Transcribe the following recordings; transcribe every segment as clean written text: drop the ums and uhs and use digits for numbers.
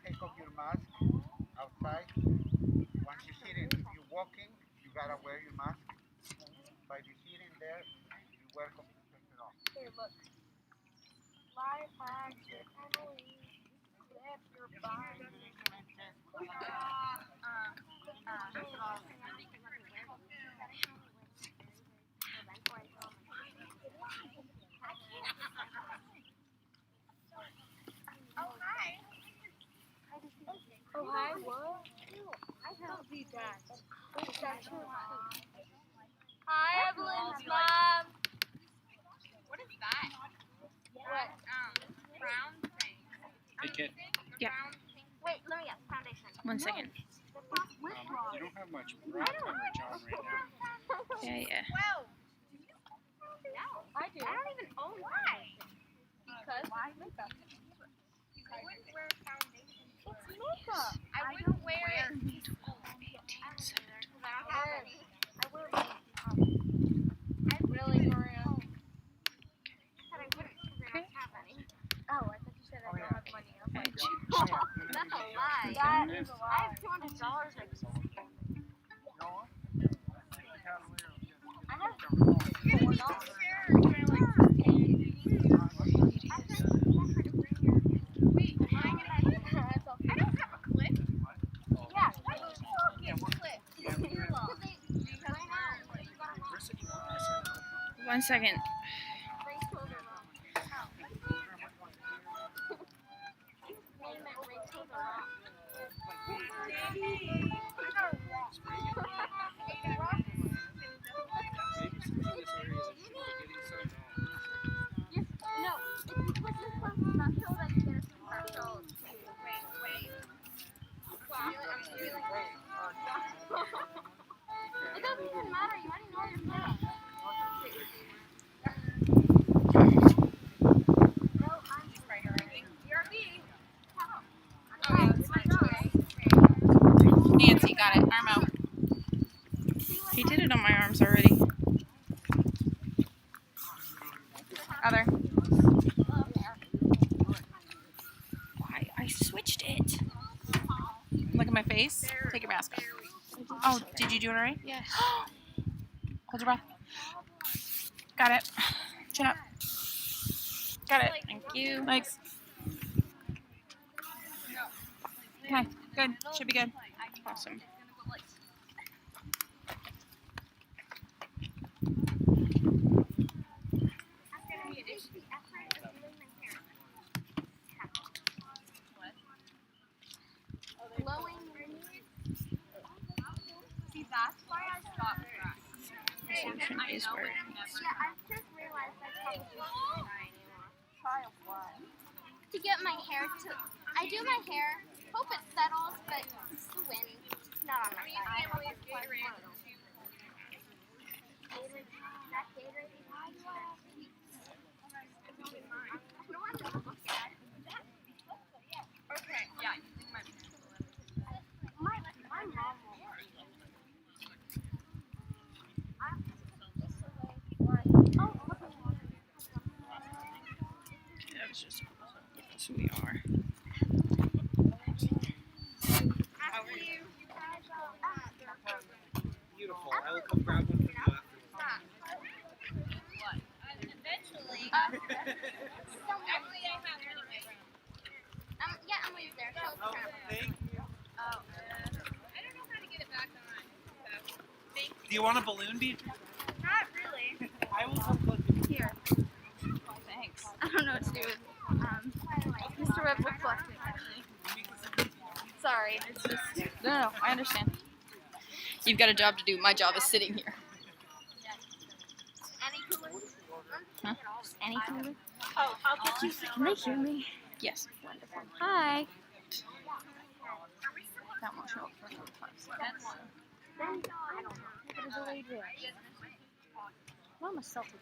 take off your mask outside. Once you're sitting, if you're walking, you gotta wear your mask. By you sitting there, you're welcome to take it off. Here, look. Life hacks your family. Clip your body. Oh, hi, what? I don't do that. Is that true? Hi, Evelyn's mom. What is that? What? Brown thing. Hey, kid. Yeah. Wait, let me get foundation. 1 second. You don't have much brown coverage on right now. Yeah. Well, I do. I don't even own why. Because why makeup? I wouldn't wear foundation. It's makeup. I wouldn't wear it. 18, 17. I wear really, Maria? Said I wouldn't because I don't have any. Oh, I thought you said I don't have money. I was like, That's a lie. that is a I lie. have $200. I have $4. Wait, I don't have a clip. Yeah. Why don't you all get clips? I know. 1 second. It doesn't even matter. You already know your plan. Nancy, got it. Arm out. He did it on my arms already. Other. Why? I switched it. Look at my face. Take your mask off. Oh, did you do it alreght? Yes. Hold your breath. Got it. Chin up. Got it. Thank you. Legs. Okay, good. Should be good. Awesome. See, that's why I stopped that. Solution is where it needs Yeah, I just realized I probably shouldn't try a what? To get my hair to, I do my hair, hope it settles, but it's the wind, not on my side. Okay, yeah, you think My mom will worry. That was just yes, we are. Beautiful. I will come grab one from you after. eventually. Yeah, Emily's there. Oh, thank you. I don't know how to get it back on. So, thank you. Do you want a balloon, Beatrice? Not really. I will come look. Here. Thanks. I don't know what to do with Mr. Webb will collect it, actually. Sorry, it's just... No, I understand. You've got a job to do. My job is sitting here. Any cooler? Huh? Any cooler? Oh, I'll get you some. Can they hear me? Yes. Wonderful. Hi. That won't show up for 5 seconds. Then, I don't know. What is a lady doing? I'm a selfie.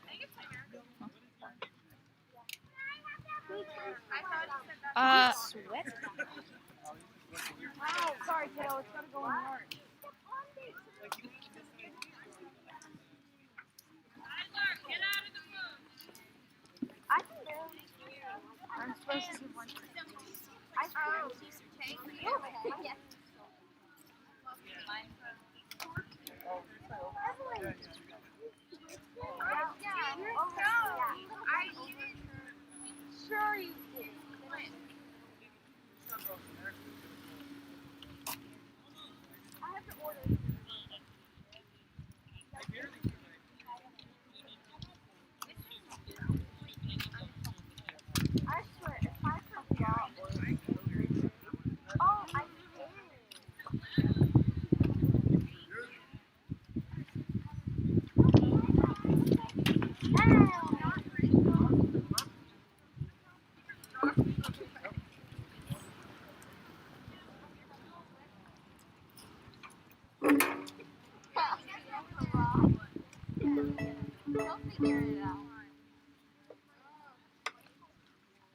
Sweat? Wow, sorry, kiddo. It's gotta go in March. I can do. I'm supposed to see one. I can see some Thank you. Yes. Sure you did. I have to order. I swear, if I could draw or oh, I did. They'll figure it out.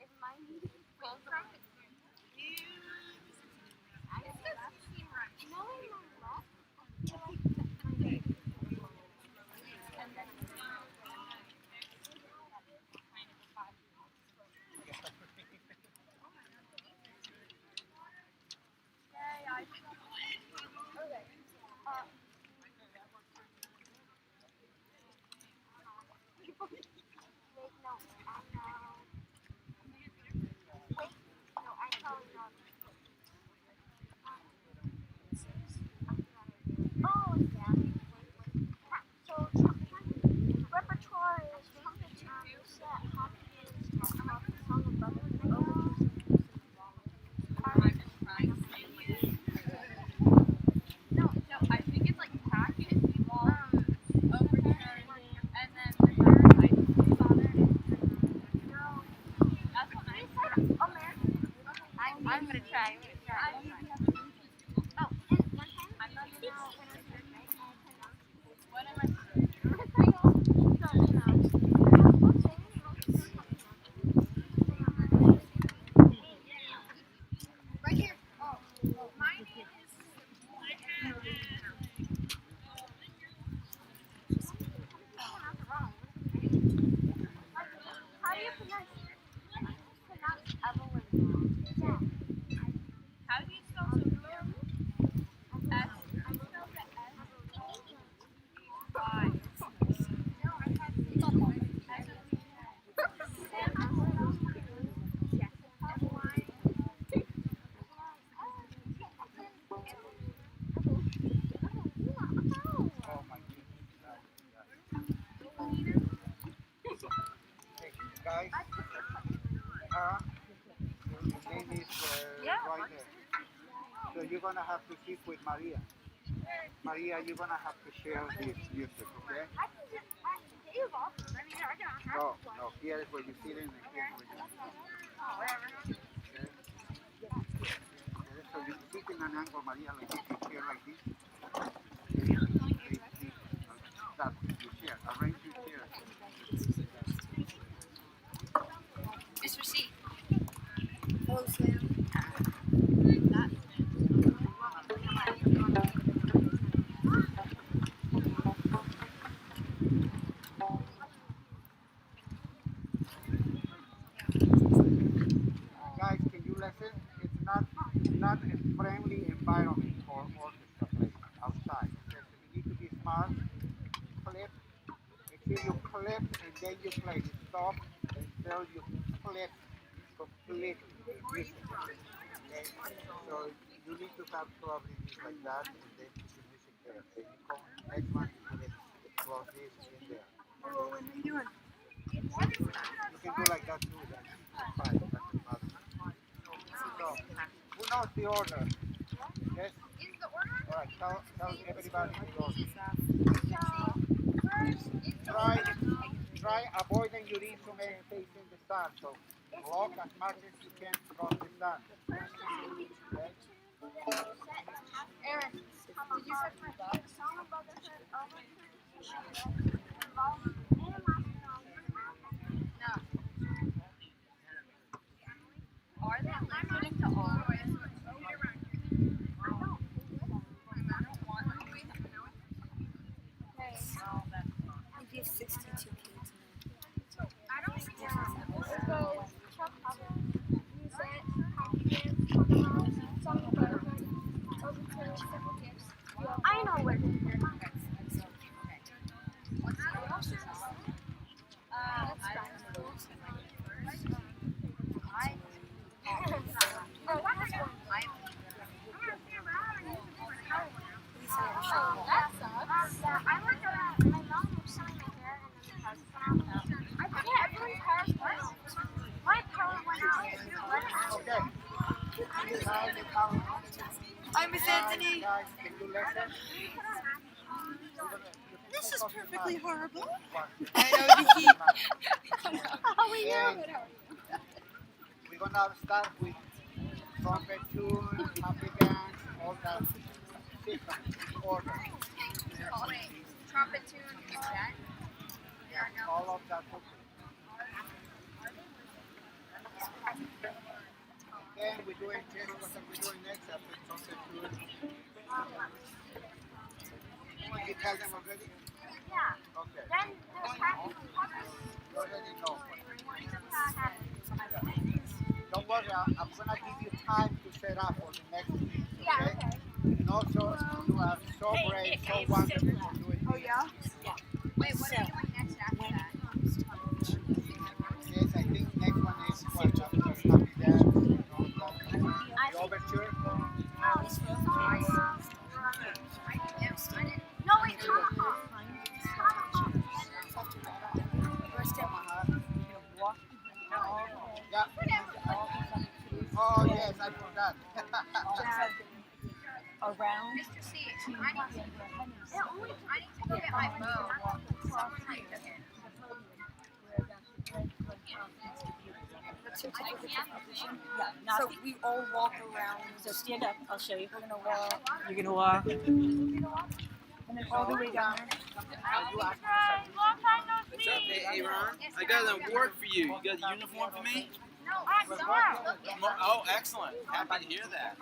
If mine goes wrong, no, in my left, I feel like and then okay. Wait, no, I probably not. Oh, yeah. So, repertoire is trumpet set, hockey, song of brotherhood. No, I think it's like packet, overturn, and then the third, I father. That's what I said. American. I'm gonna try. Oh, and one time, I'm not when I was third grade, What am I? Right here. Oh, my name is. How do you pronounce Evelyn? Yeah. How do you spell Sophia? S. I spelled the S. Y. No, I had it's on one. Oh my goodness. Hey, guys, your name is right there. So you're gonna have to sit with Maria. Maria, you're gonna have to share this music, okay? No, here is where you sit in and here is where you okay? So you sit in an angle, Maria, like this, you share like this. That you share, arrange your chairs. Mr. C. Guys, can you listen? It's not a friendly environment for orchestra playing outside. Okay? So you need to be smart. Clip. Make sure you clip and then you play. You stop until you clip completely. Okay? So you need to have probably things like that and then put the music there. Then you come next one you put it close this in there. What are you doing? You can do like that too. That's fine. That's the matter. So, who knows the order? Yes? Is the order? Alright, tell everybody the order. First is Try avoiding your instrument facing the sun. So block as much as you can from the sun. Okay? Aaron, did you set my box? No. Are they listening to all? We have 62 kids. I'm Miss Anthony. Guys, can you listen? This is perfectly horrible. I know the heat. And we're gonna start with trumpet tune, happy dance, all that sequence in order. Wait, trumpet tune, is that? Yeah, no. All of that. Then we're doing just what we're doing next after trumpet tune. You tell them already? Yeah. Okay. Then there's happy You already know. Don't worry, I'm gonna give you time to set up for the next piece, okay? Yeah, okay. And also, you are so brave, so wonderful for doing Oh this. yeah? Wait, what are you doing next after that? Yes, I think next one is what after happy dance, you know, the overture. No, wait, tomahawk. Yeah. Oh yes, I forgot. Around. Mr. C, I need to go get my bow. So we all walk around. So stand up. I'll show you. We're gonna walk. You're gonna walk. And then all the way down. What's up, hey, Ron? I got an award for you. You got a uniform for me? No, I'm sorry. Oh, excellent. Happy to hear that.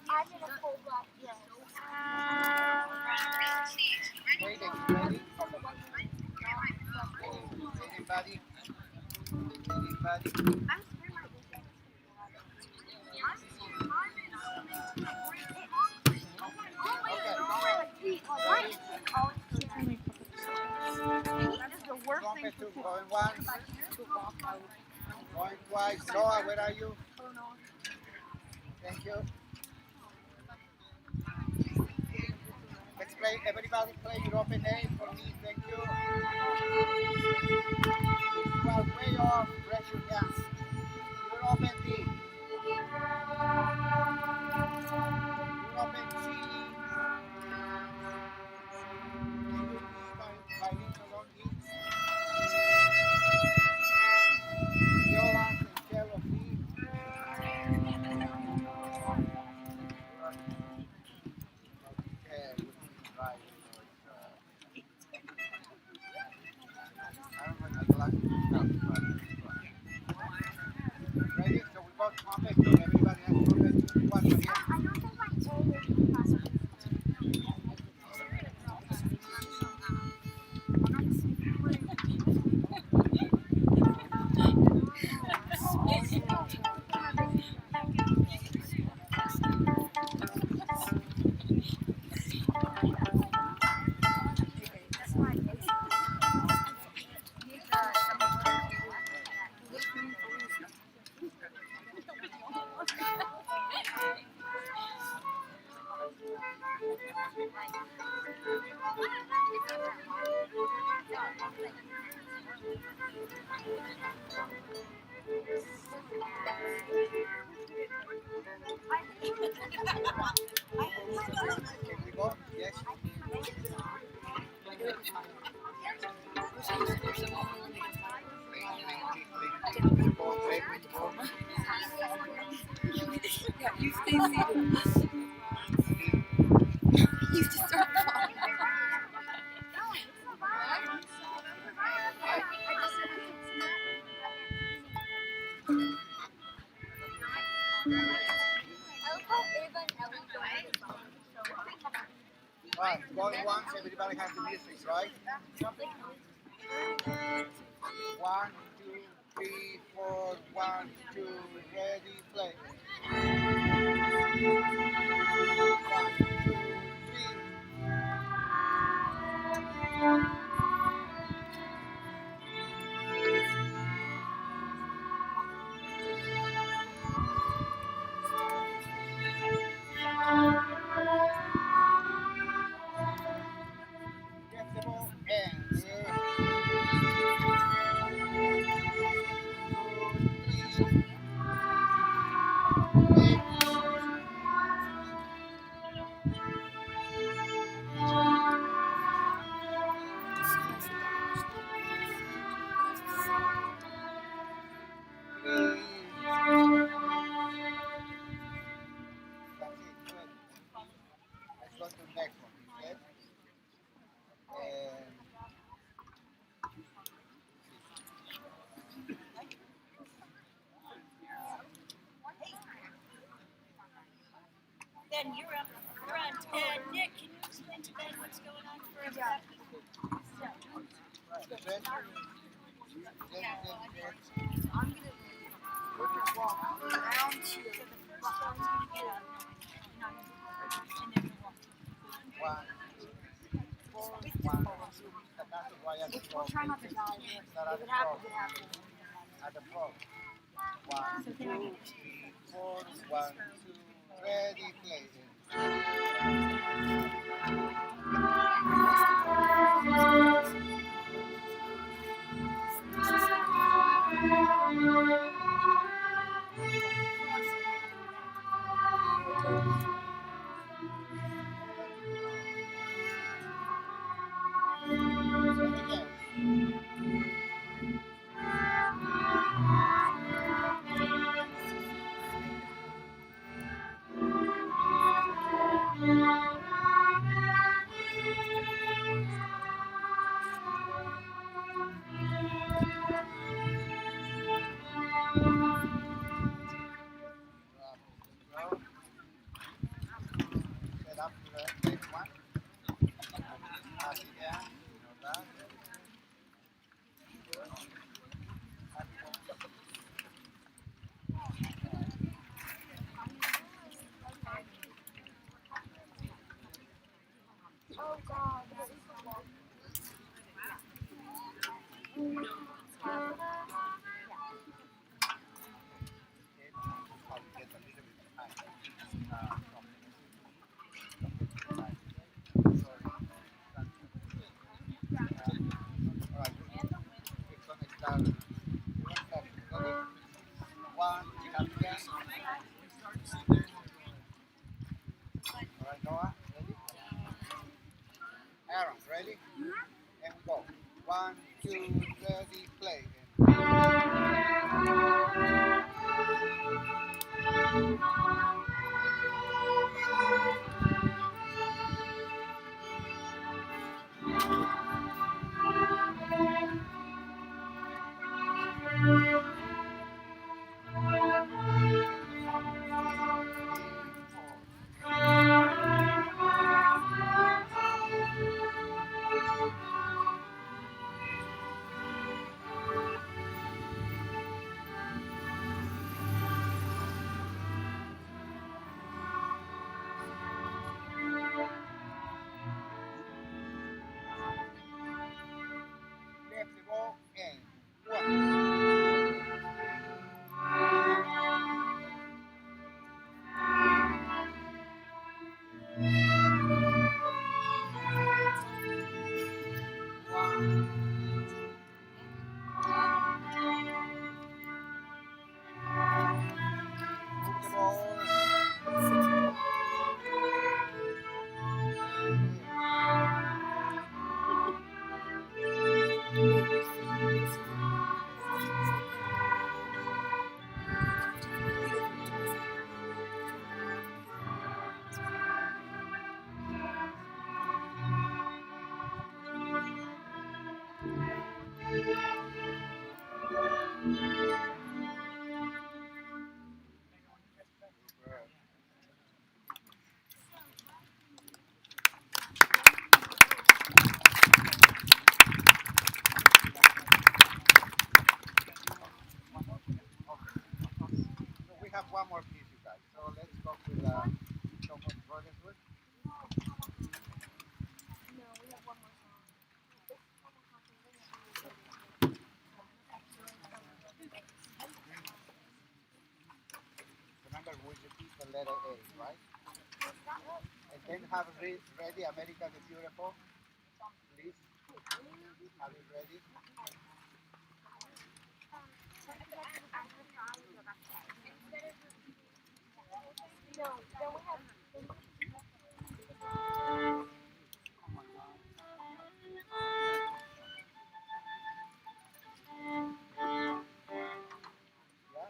I did a full black dress. Wait, anybody? Anybody? Trumpet two, going once, going twice. Noah, where are you? Thank you. Let's play, everybody play European A for me, thank you. If you are way off, press your hands. European D. European C. Bilingual only. Viola and cello C. Ready? So we got trumpet. Everybody has trumpet. One again. I don't think my A is possible. Can we go? Yes. Yeah, you stay seated. You just start falling. Right, going once, everybody has the music, right? 1, 2, 3, 4, 1, 2, ready, play. 1, 2, 3. Get the ball and Ben, you're up front. And Nick, can you explain to Ben what's going on for a second? I'm gonna walk around to the first one's gonna get up. And then we'll walk. We'll try not to die. If it happens, it happens. At the front. 1, 2, 3, 4. 1, 2. Ready, play. Set up the next one. Up again. That. Oh God. I'll get a little bit behind. Alright, it's gonna start. Ready? 1, come again. Alright, Noah, ready? Aaron, ready? And go. 1, 2, ready, play. Left the ball and 1. Move the ball. So we have one more piece, you guys. So let's go with someone brothers with. Remember, we repeat the letter A, right? And then have ready America the Beautiful. Please. Have it ready. No, then we have. Yeah?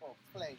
for playing.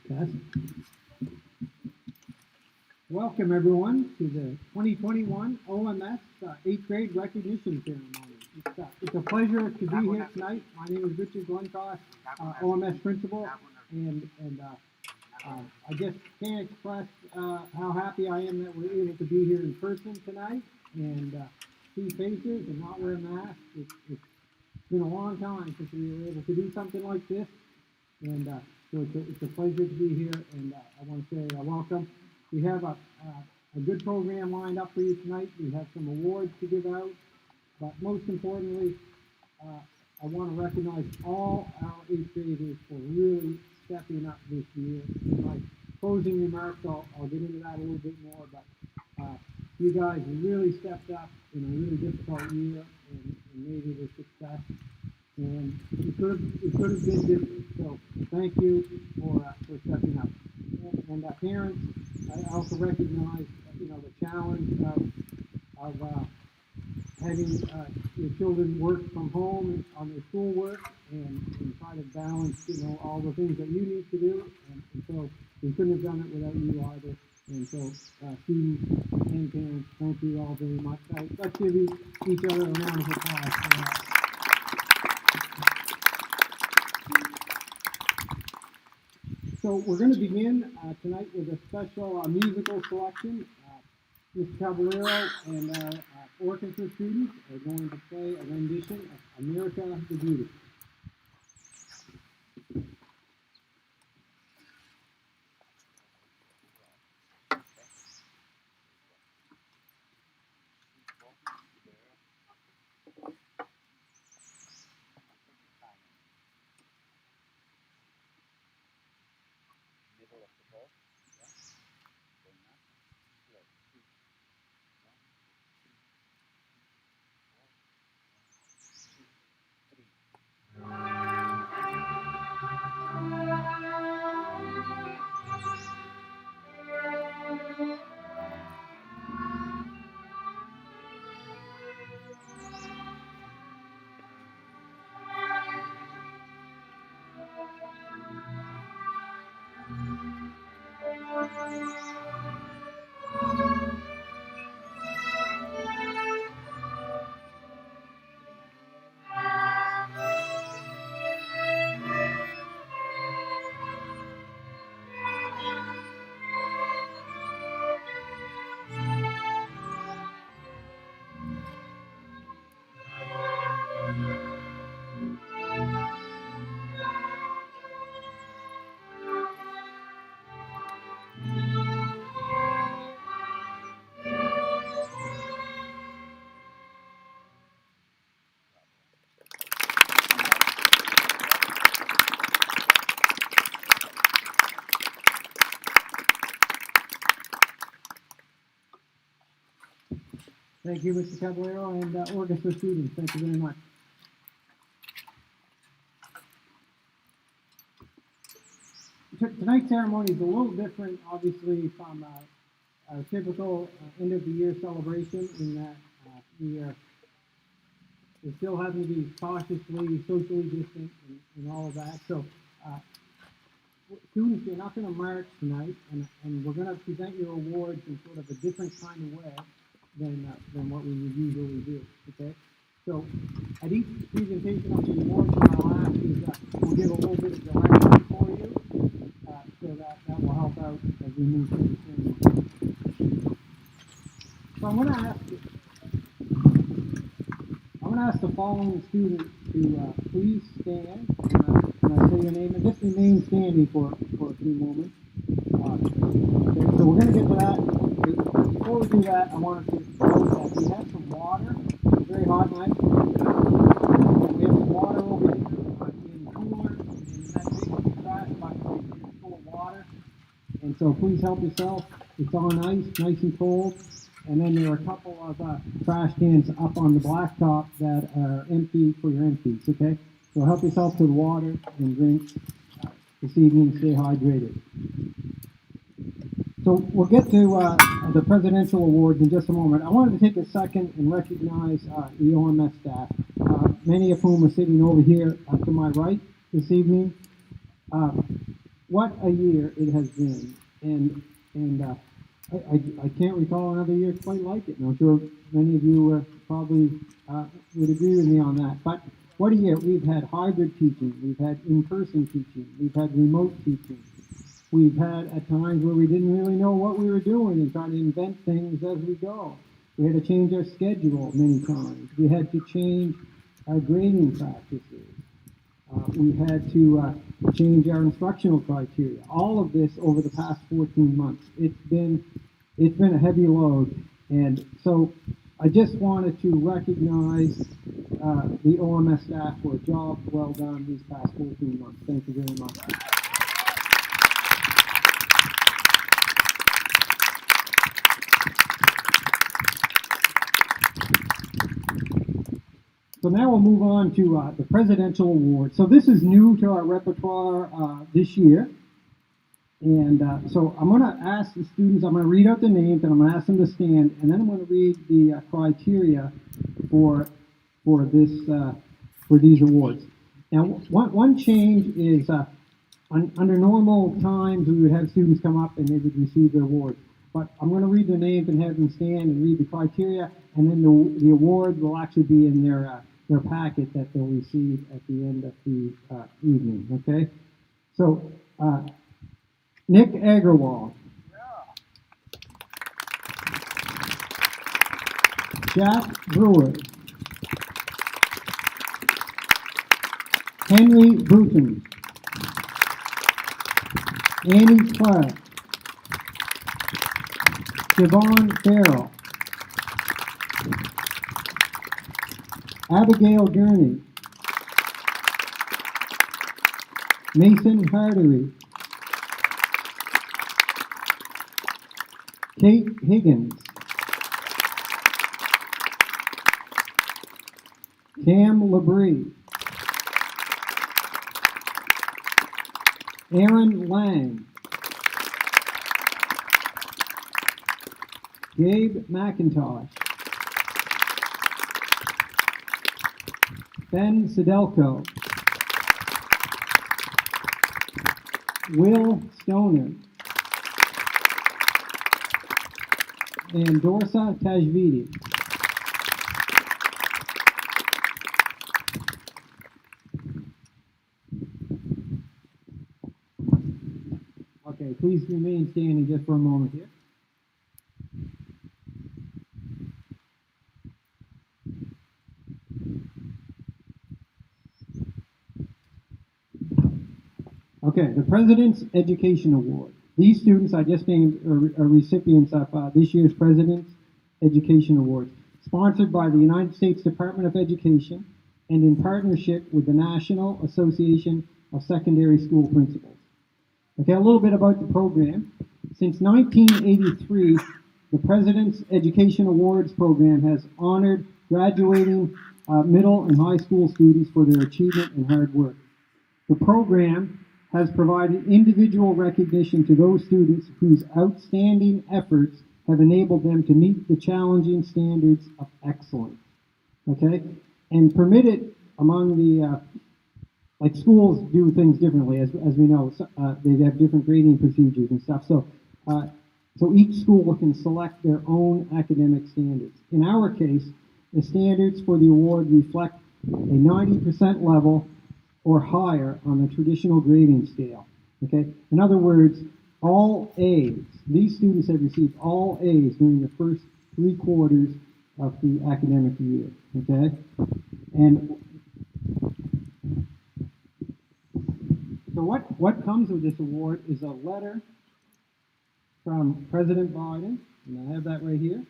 Test. Welcome everyone to the 2021 OMS 8th grade recognition ceremony. It's a pleasure to be here tonight. My name is Richard Glencoss, OMS principal, and I just can't express how happy I am that we're able to be here in person tonight and see faces and not wear masks. It's been a long time since we were able to do something like this, and so it's a pleasure to be here, and I want to say welcome. We have a good program lined up for you tonight. We have some awards to give out, but most importantly, I want to recognize all our 8th graders for really stepping up this year. In my closing remarks, I'll get into that a little bit more, but you guys really stepped up in a really difficult year and made it a success. And it could have been different. So thank you for stepping up. And parents, I also recognize the challenge of having your children work from home on their schoolwork and try to balance all the things that you need to do. And so we couldn't have done it without you either. And so students and parents, thank you all very much. Let's give each other a round of applause for that. So we're going to begin tonight with a special musical selection. Mr. Caballero and our orchestra students are going to play a rendition of America the Beautiful. Thank you, Mr. Caballero, and orchestra students. Thank you very much. Tonight's ceremony is a little different, obviously, from a typical end-of-the-year celebration in that we're still having to be cautiously, socially distant, and all of that. So, students, you're not going to march tonight, and we're going to present your awards in sort of a different kind of way than what we would usually do. Okay. So, at each presentation of the awards, what I'll ask is we'll give a little bit of direction for you. So that will help out as we move through the ceremony. So I'm going to ask the following students to please stand when I say your name, and just remain standing for a few moments. Okay, so we're going to get to that. Before we do that, I wanted to note that we have some water. It's very hot night. We have some water over here in the cooler, and that big trash bucket is full of water. And so please help yourself. It's on ice, nice and cold. And then there are a couple of trash cans up on the blacktop that are empty for your empties, okay? So help yourself to the water and drink this evening. Stay hydrated. So we'll get to the presidential awards in just a moment. I wanted to take a second and recognize the OMS staff, many of whom are sitting over here to my right this evening. What a year it has been, and I can't recall another year quite like it, and I'm sure many of you probably would agree with me on that. But what a year. We've had hybrid teaching, we've had in-person teaching, we've had remote teaching, we've had at times where we didn't really know what we were doing and trying to invent things as we go. We had to change our schedule many times. We had to change our grading practices. We had to change our instructional criteria. All of this over the past 14 months. It's been a heavy load, and so I just wanted to recognize the OMS staff for a job well done these past 14 months. Thank you very much. So now we'll move on to the Presidential Award. So this is new to our repertoire this year. And so I'm going to ask the students, I'm going to read out the names, and I'm going to ask them to stand, and then I'm going to read the criteria for these awards. Now, one change is under normal times, we would have students come up and they would receive their awards. But I'm going to read their names and have them stand and read the criteria, and then the award will actually be in their packet that they'll receive at the end of the evening, okay? So, Nick Agarwal. Jack Brewer. Henry Bruton. Annie Clark. Siobhan Farrell. Abigail Gurney. Mason Hardery. Kate Higgins. Cam Labrie. Aaron Lang. Gabe McIntosh. Ben Sidelko. Will Stoner. And Dorsa Tajvidi. Okay, please remain standing just for a moment here. Okay, the President's Education Award. These students I just named are recipients of this year's President's Education Award, sponsored by the United States Department of Education and in partnership with the National Association of Secondary School Principals. Okay, a little bit about the program. Since 1983, The President's Education Awards program has honored graduating middle and high school students for their achievement and hard work. The program has provided individual recognition to those students whose outstanding efforts have enabled them to meet the challenging standards of excellence. Okay? And permitted among the, like schools do things differently, as we know. So, they have different grading procedures and stuff. So each school can select their own academic standards. In our case, the standards for the award reflect a 90% level or higher on the traditional grading scale. Okay? In other words, all A's. These students have received all A's during the first 3 quarters of the academic year. Okay? And so what comes with this award is a letter from President Biden, and I have that right here.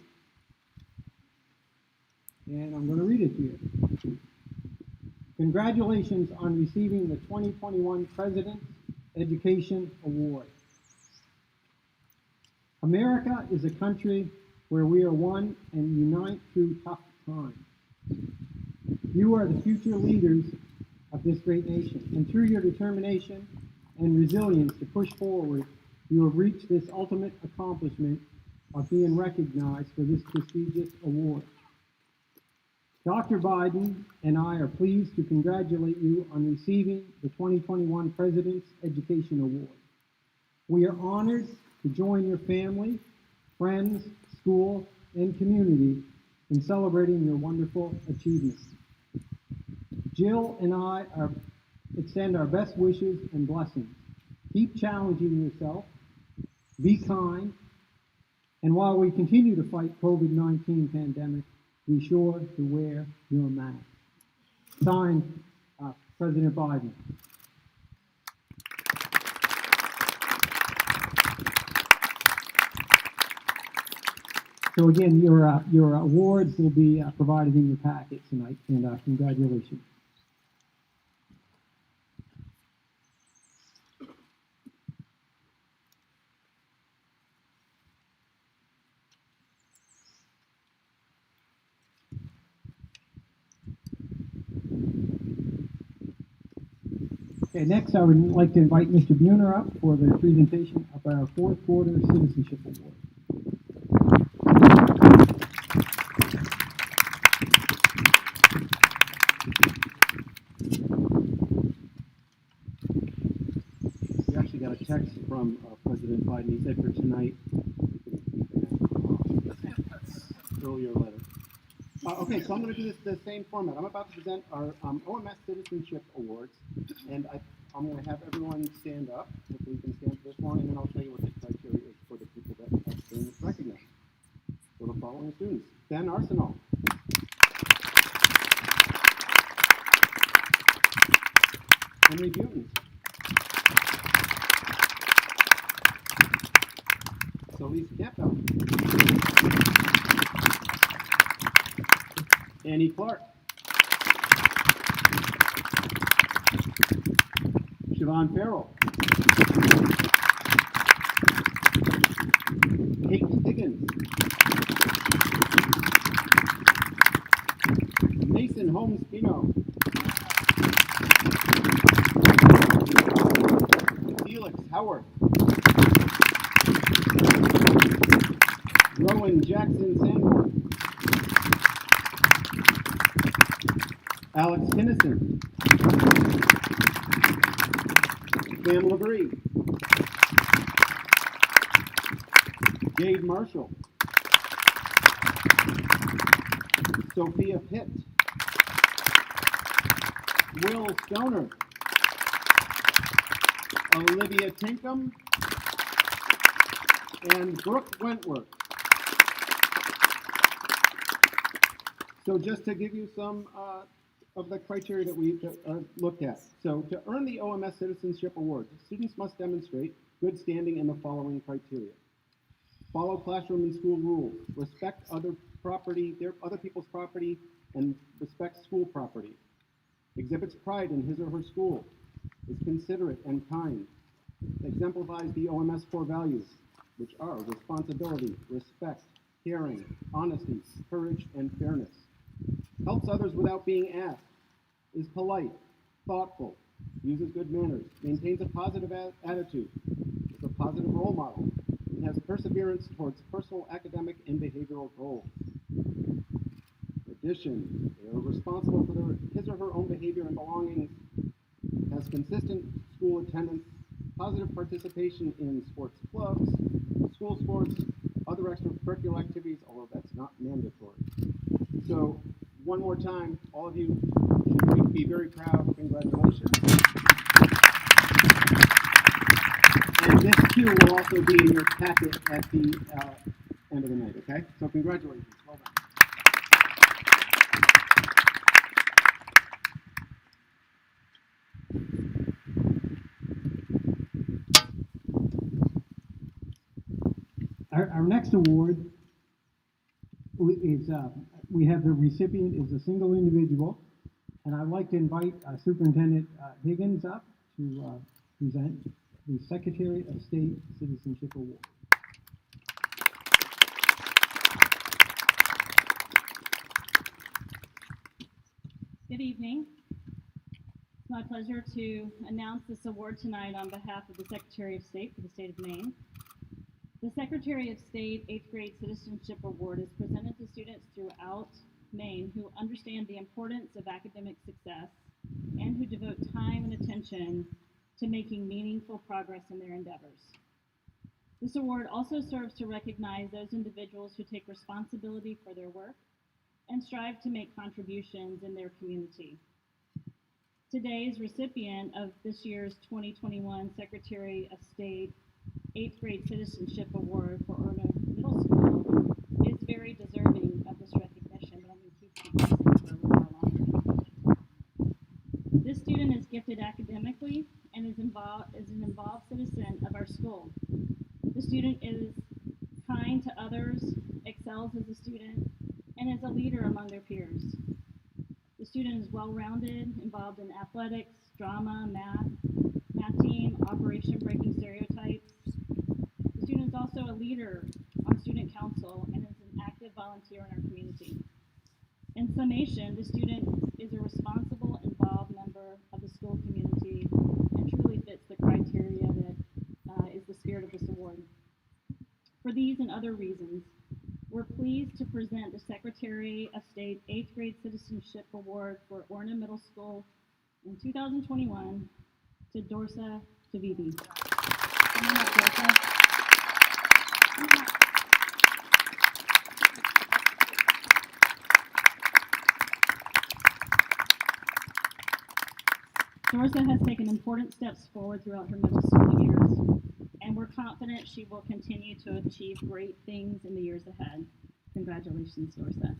And I'm going to read it to you. Congratulations on receiving the 2021 President's Education Award. America is a country where we are one and unite through tough times. You are the future leaders of this great nation, and through your determination and resilience to push forward, you have reached this ultimate accomplishment of being recognized for this prestigious award. Dr. Biden and I are pleased to congratulate you on receiving the 2021 President's Education Award. We are honored to join your family, friends, school, and community in celebrating your wonderful achievements. Jill and I extend our best wishes and blessings. Keep challenging yourself, be kind, and while we continue to fight COVID-19 pandemic, be sure to wear your mask. Signed, President Biden. So again, your awards will be provided in your packet tonight, and congratulations. Okay, next I would like to invite Mr. Buhner up for the presentation of our 4th Quarter Citizenship Award. We actually got a text from President Biden. He said for tonight, earlier letter. Okay, so I'm going to do this the same format. I'm about to present our OMS Citizenship Awards, and I'm going to have everyone stand up. Hopefully you can stand for this one, and then I'll tell you what the criteria is for the people that have been recognized. For the following students: Ben Arsenal, Henry Buton, Solis Campbell, Annie Clark, Siobhan Farrell, Kate Higgins, Mason Holmes Pino, Felix Howard, Rowan Jackson Sanborn, Alex Kinnison, Sam Labrie, Jade Marshall, Sophia Pitt, Will Stoner, Olivia Tinkham, and Brooke Wentworth. So just to give you some of the criteria that we looked at. So to earn the OMS Citizenship Award, students must demonstrate good standing in the following criteria: follow classroom and school rules, respect other people's property, and respect school property, exhibits pride in his or her school, is considerate and kind, exemplifies the OMS core values, which are responsibility, respect, caring, honesty, courage, and fairness. Helps others without being asked, is polite, thoughtful, uses good manners, maintains a positive attitude, is a positive role model, and has perseverance towards personal, academic, and behavioral goals. In addition, they are responsible for his or her own behavior and belongings, has consistent school attendance, positive participation in sports clubs, school sports, other extracurricular activities, although that's not mandatory. So, one more time, all of you should be very proud. Congratulations. And this too will also be in your packet at the end of the night, okay? So congratulations. Well done. Our next award is, we have the recipient is a single individual, and I'd like to invite Superintendent Higgins up to present the Secretary of State Citizenship Award. Good evening. It's my pleasure to announce this award tonight on behalf of the Secretary of State for the state of Maine. The Secretary of State 8th Grade Citizenship Award is presented to students throughout Maine who understand the importance of academic success and who devote time and attention to making meaningful progress in their endeavors. This award also serves to recognize those individuals who take responsibility for their work and strive to make contributions in their community. Today's recipient of this year's 2021 Secretary of State 8th Grade Citizenship Award for Ornam Middle School is very deserving of this recognition, but I'm going to keep this for a little while longer. This student is gifted academically and is an involved citizen of our school. The student is kind to others, excels as a student, and is a leader among their peers. The student is well-rounded, involved in athletics, drama, math team, Operation Breaking Stereotypes. The student is also a leader on student council and is an active volunteer in our community. In summation, the student is a responsible, involved member of the school community and truly fits the criteria that is the spirit of this award. For these and other reasons, we're pleased to present the Secretary of State 8th Grade Citizenship Award for Ornam Middle School in 2021 to Dorsa Tavivi. Come on up, Dorsa. Dorsa has taken important steps forward throughout her middle school years, and we're confident she will continue to achieve great things in the years ahead. Congratulations, Dorsa.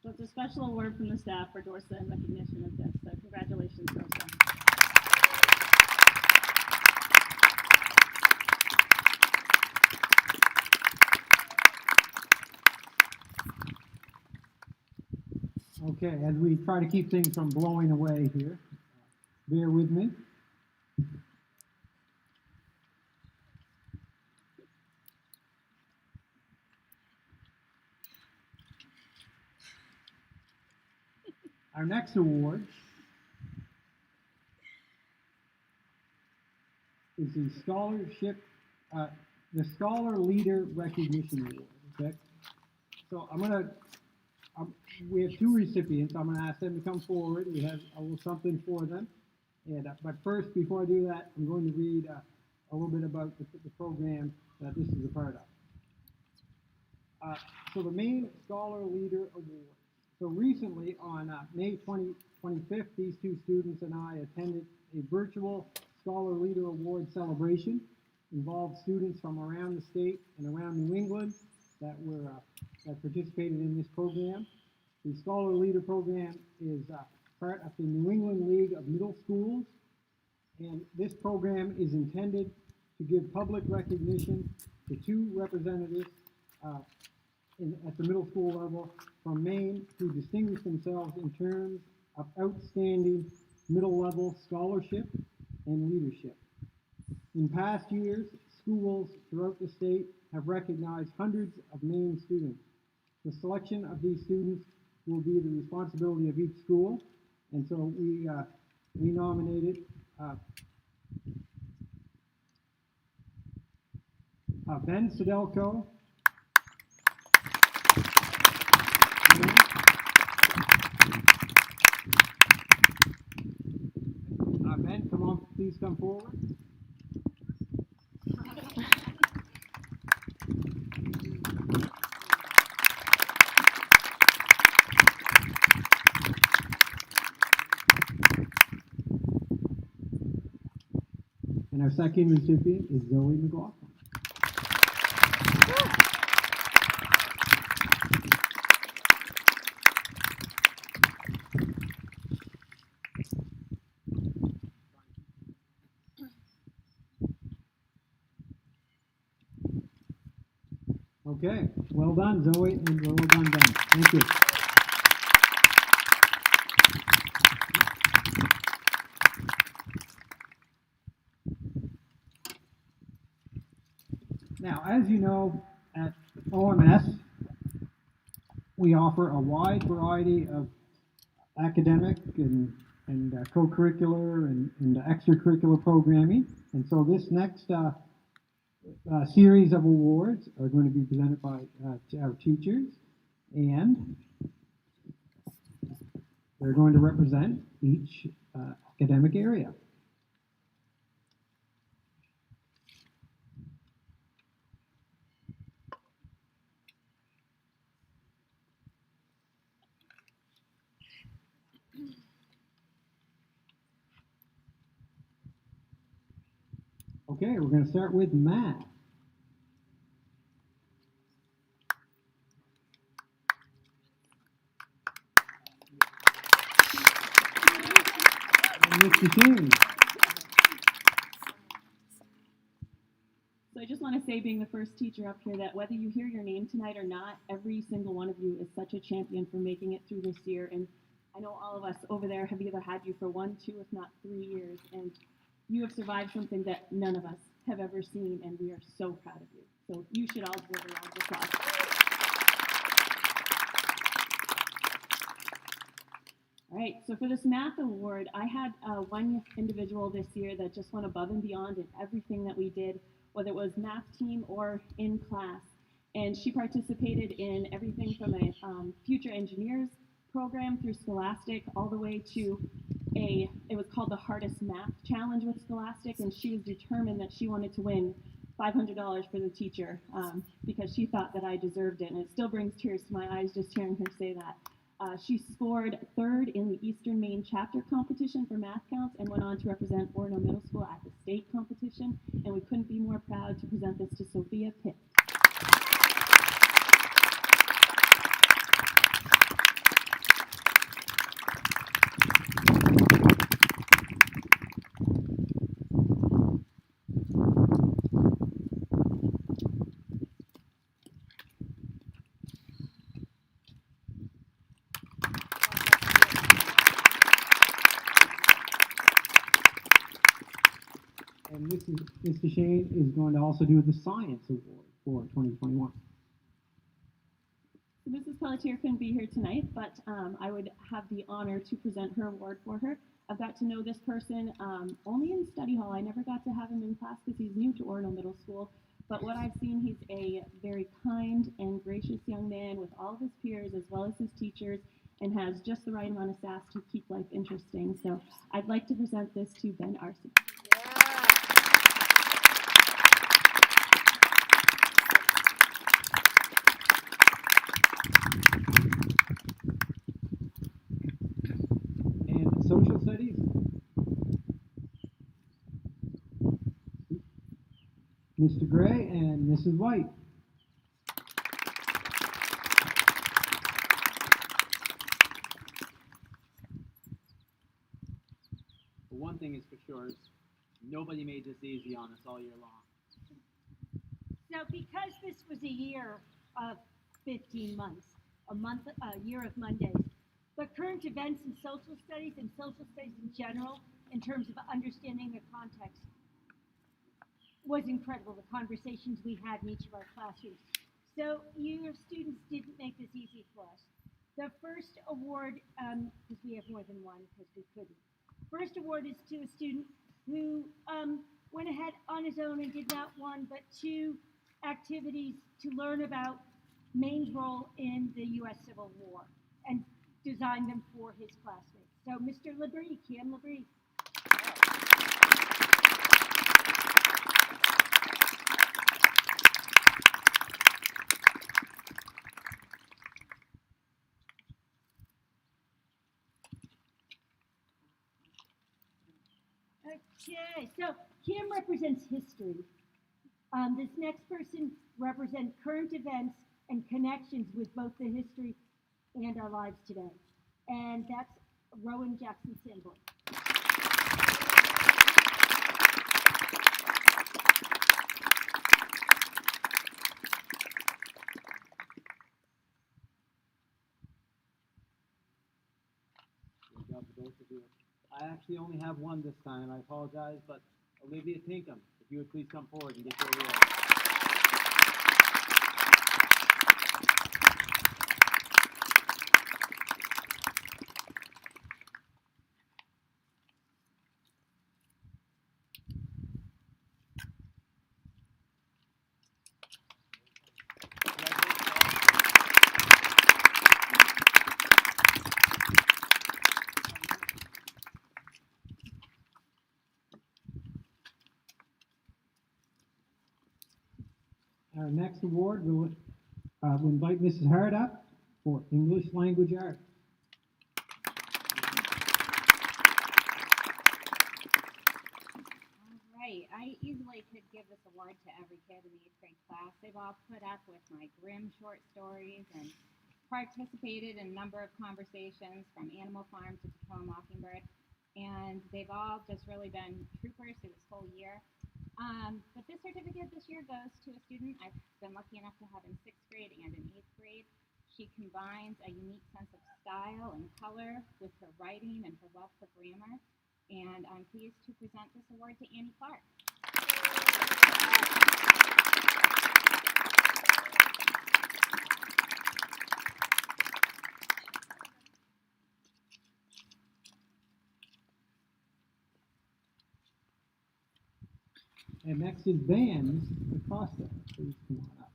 So it's a special award from the staff for Dorsa in recognition of this. So congratulations, Dorsa. Okay, as we try to keep things from blowing away here, bear with me. Our next award is the the Scholar Leader Recognition Award. Okay, so we have two recipients. I'm going to ask them to come forward. We have a little something for them. And but first, before I do that, I'm going to read a little bit about the program that this is a part of. So the Maine Scholar Leader Award. So recently, on May 25th, these two students and I attended a virtual Scholar Leader Award celebration. Involved students from around the state and around New England that participated in this program. The Scholar Leader program is part of the New England League of Middle Schools, and this program is intended to give public recognition to two representatives at the middle school level from Maine who distinguished themselves in terms of outstanding middle level scholarship and leadership. In past years, schools throughout the state have recognized hundreds of Maine students. The selection of these students will be the responsibility of each school, and so we nominated Ben Sedelko, Ben, come on, please come forward. And our second recipient is Zoe McCullough. Okay, well done, Zoe, and well done, Ben. Thank you. Now, as you know, at OMS, we offer a wide variety of academic and co-curricular and extracurricular programming. And so this next series of awards are going to be presented by our teachers, and they're going to represent each academic area. Okay, we're going to start with math. Mr. Sheen. So I just want to say, being the first teacher up here, that whether you hear your name tonight or not, every single one of you is such a champion for making it through this year. And I know all of us over there have either had you for 1, 2, if not 3 years, and you have survived something that none of us have ever seen, and we are so proud of you. So you should all deserve a round of applause. All right, so for this math award, I had one individual this year that just went above and beyond in everything that we did, whether it was math team or in class. And she participated in everything from a future engineers program through Scholastic all the way to it was called the Hardest Math Challenge with Scholastic, and she was determined that she wanted to win $500 for the teacher because she thought that I deserved it, and it still brings tears to my eyes just hearing her say that. She scored 3rd in the Eastern Maine chapter competition for math counts and went on to represent Ornam Middle School at the state competition, and we couldn't be more proud to present this to Sophia Pitt. And Mr. Shane is going to also do the Science Award for 2021. Mrs. Pelletier couldn't be here tonight, but I would have the honor to present her award for her. I've got to know this person only in study hall. I never got to have him in class because he's new to Ornam Middle School. But what I've seen, he's a very kind and gracious young man with all of his peers as well as his teachers, and has just the right amount of sass to keep life interesting. So I'd like to present this to Ben Arce. And social studies. Mr. Gray and Mrs. White. But one thing is for sure, Nobody made this easy on us all year long. So because this was a year of 15 months, a year of Mondays, but current events in social studies and social studies in general, in terms of understanding the context, was incredible, the conversations we had in each of our classrooms. So your students didn't make this easy for us. The first award, because we have more than one, because we couldn't. First award is to a student who went ahead on his own and did not one, but two activities to learn about Maine's role in the U.S. Civil War and designed them for his classmates. So Mr. Labrie, Kim Labrie. Okay, so Kim represents history. This next person represents current events and connections with both the history and our lives today. And that's Rowan Jackson Sanborn. Good job to both of you. I actually only have one this time. I apologize, but Olivia Tinkham, if you would please come forward and get your award. Our next award, we'll invite Mrs. Hart up for English Language Arts. Right, I easily could give this award to every kid in the 8th grade class. They've all put up with my grim short stories and participated in a number of conversations from Animal Farm to Tacoma Mockingbird, and they've all just really been troopers through this whole year. But this certificate this year goes to a student I've been lucky enough to have in 6th grade and in 8th grade. She combines a unique sense of style and color with her writing and her love for grammar. And I'm pleased to present this award to Annie Clark. And next is Vans Acosta. Please come on up.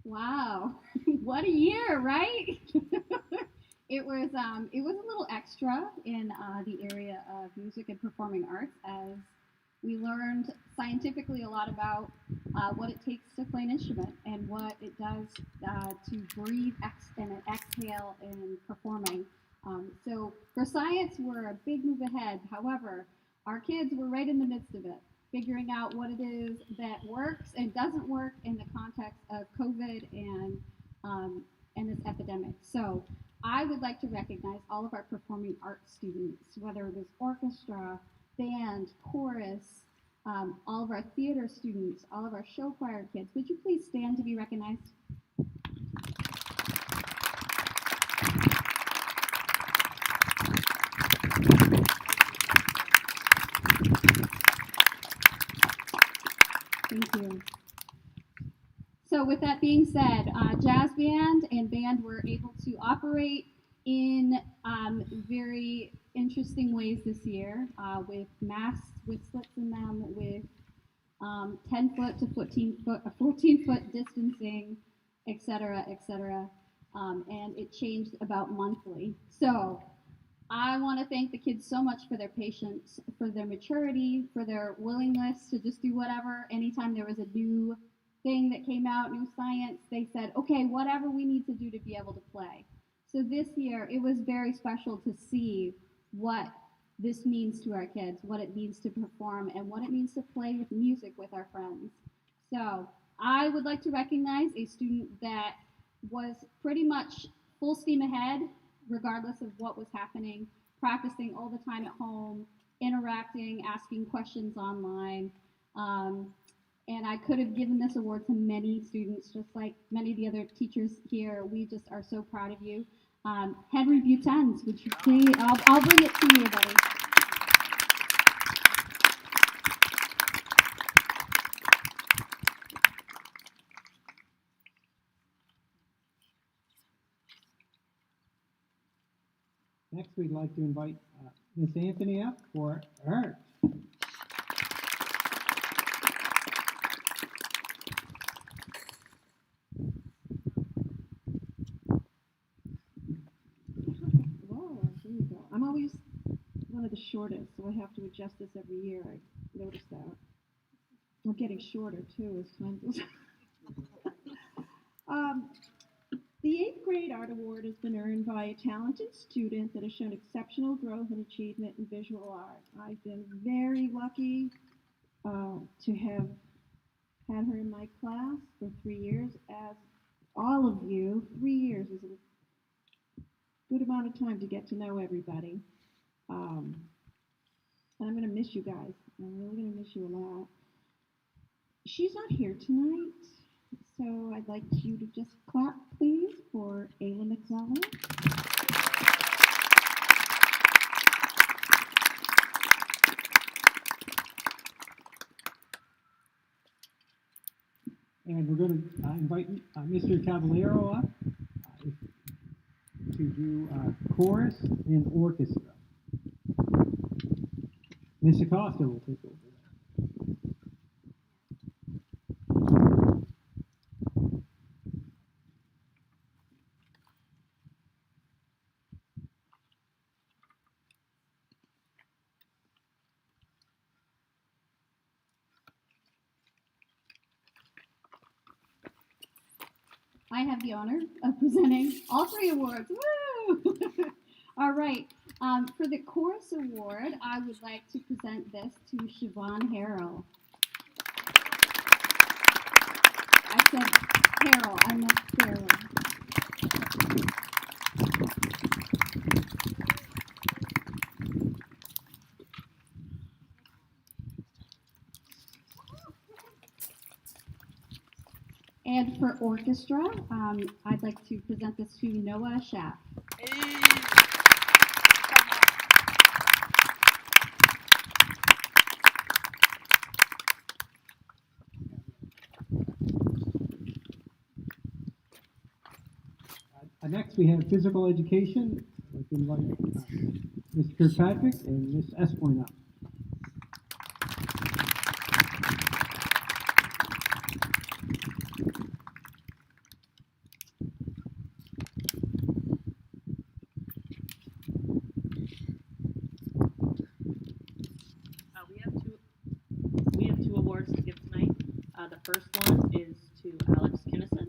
Wow, what a year, right? It was a little extra in the area of music and performing arts, as we learned scientifically a lot about what it takes to play an instrument and what it does to breathe and exhale in performing. So for science, we're a big move ahead. However, our kids were right in the midst of it, figuring out what it is that works and doesn't work in the context of COVID and this epidemic. So I would like to recognize all of our performing arts students, whether it was orchestra, band, chorus, all of our theater students, all of our show choir kids. Would you please stand to be recognized? Thank you. So with that being said, jazz band and band were able to operate in very interesting ways this year, with masks with slits in them, with 10-foot to 14-foot distancing, et cetera, and it changed about monthly. So I want to thank the kids so much for their patience, for their maturity, for their willingness to just do whatever. Anytime there was a new thing that came out, new science, they said, okay, whatever we need to do to be able to play. So this year, it was very special to see what this means to our kids, what it means to perform, and what it means to play with music with our friends. So I would like to recognize a student that was pretty much full steam ahead, regardless of what was happening, practicing all the time at home, interacting, asking questions online. And I could have given this award to many students, just like many of the other teachers here. We just are so proud of you. Henry Butens, would you please, I'll bring it to you, buddy. Next, we'd like to invite Miss Anthony up for art. Whoa, there you go. I'm always one of the shortest, so I have to adjust this every year. I noticed that. I'm getting shorter too as time goes on. The 8th grade art award has been earned by a talented student that has shown exceptional growth and achievement in visual art. I've been very lucky to have had her in my class for 3 years. As all of you, 3 years is a good amount of time to get to know everybody. And I'm going to miss you guys. I'm really going to miss you a lot. She's not here tonight, so I'd like you to just clap, please, for Ayla Mccullough. And we're going to invite Mr. Caballero up to do chorus and orchestra. Miss Acosta will take over. I have the honor of presenting all 3 awards. Woo! All right. For the chorus award, I would like to present this to Siobhan Harrell. I said Harrell. I meant Harrell. And for orchestra, I'd like to present this to Noah Schaff. Next, we have physical education. I'd like to invite Mr. Kirkpatrick and Ms. Espoin up. We have two awards to give tonight. The first one is to Alex Kinnison.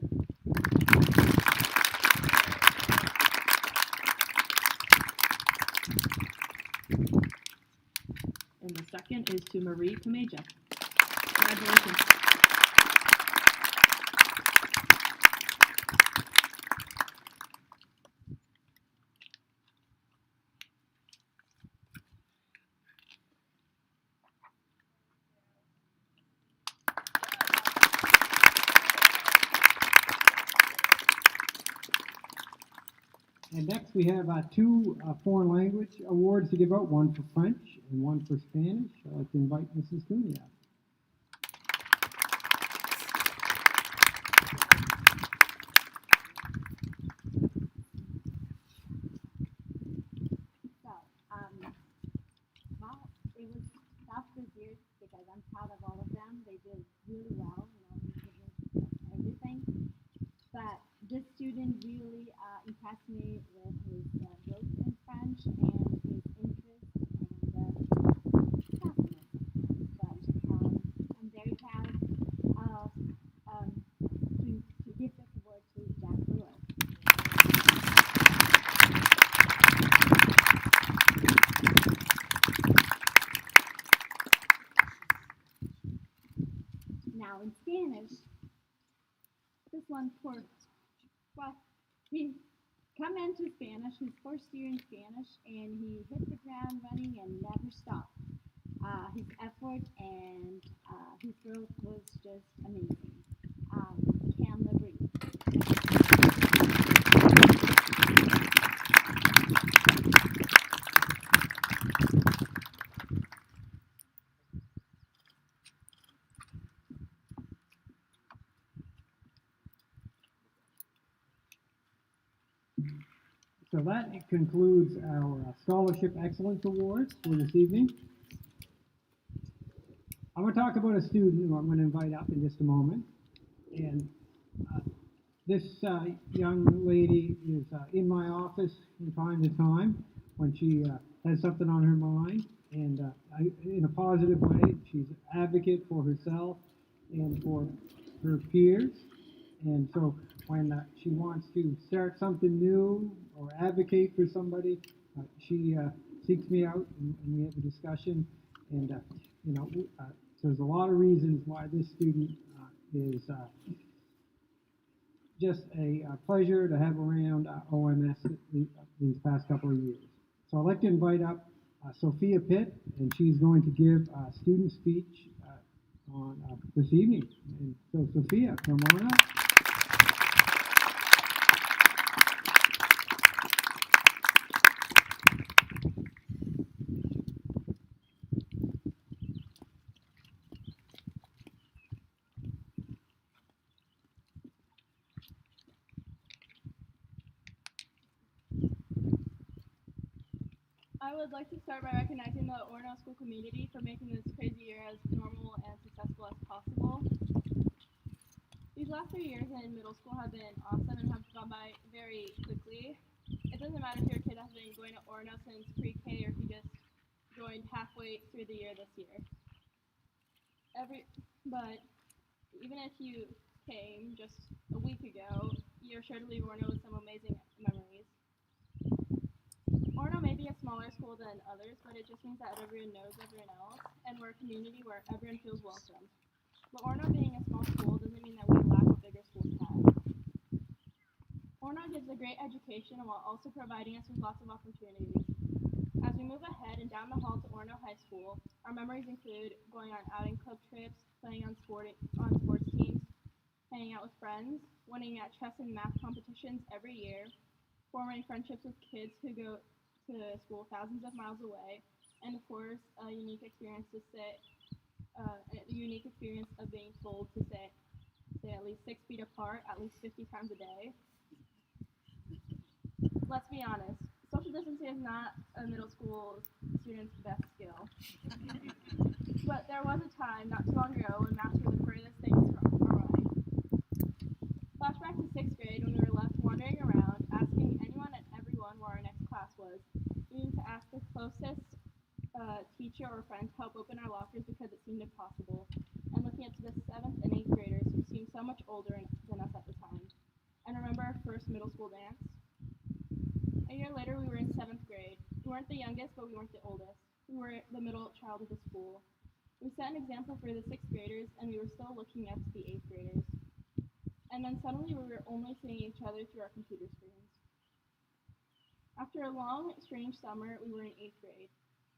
And the second is to Marie Kameja. Congratulations. And next we have 2 foreign language awards to give out, one for French and one for Spanish. I'd like to invite Mrs. Cunha. So, well, it was tough this year because I'm proud of all of them. They did really well, everything. But this student really impressed me with his growth in French and his interest and toughness. But I'm very proud of to give this award to Jack Lewis. Now in Spanish, this one for Well, he commenced Spanish, his first year in Spanish, and he hit the ground running and never stopped. His effort and his growth was just amazing. Cam Labrie. So that concludes our Scholarship Excellence Awards for this evening. I'm going to talk about a student who I'm going to invite up in just a moment. And this young lady is in my office from time to time when she has something on her mind, and in a positive way. She's an advocate for herself and for her peers. And so when she wants to start something new or advocate for somebody, she seeks me out, and we have a discussion. And so there's a lot of reasons why this student is just a pleasure to have around OMS these past couple of years. So I'd like to invite up Sophia Pitt, and she's going to give a student speech on this evening. And so Sophia, come on up. I would like to start by recognizing the Ornam school community for making this crazy year as normal and successful as possible. These last 3 years in middle school have been awesome and have gone by very quickly. It doesn't matter if your kid has been going to Ornam since pre-K or if you just joined halfway through the year this year. But even if you came just a week ago, you're sure to leave Ornam with some amazing memories. Ornam may be a smaller school than others, but it just means that everyone knows everyone else, and we're a community where everyone feels welcome. But Ornam being a small school doesn't mean that we lack what bigger schools have. Ornam gives a great education while also providing us with lots of opportunities. As we move ahead and down the hall to Ornam High School, our memories include going on outing club trips, playing on sports teams, hanging out with friends, winning at chess and math competitions every year, forming friendships with kids who go to school thousands of miles away, and of course, a unique experience of being told to stay at least 6 feet apart at least 50 times a day. Let's be honest, social distancing is not a middle school student's best skill. But there was a time not too long ago when masks were the furthest things from our mind. Flashback to 6th grade when we were left wandering around, asking anyone and everyone where our next class was, needing to ask the closest teacher or friend to help open our lockers because it seemed impossible, and looking up to the 7th and 8th graders who seemed so much older than us at the time. And remember our first middle school dance? A year later, we were in 7th grade. We weren't the youngest, but we weren't the oldest. We were the middle child of the school. We set an example for the 6th graders, and we were still looking up to the 8th graders. And then suddenly we were only seeing each other through our computer screens. After a long, strange summer, we were in 8th grade.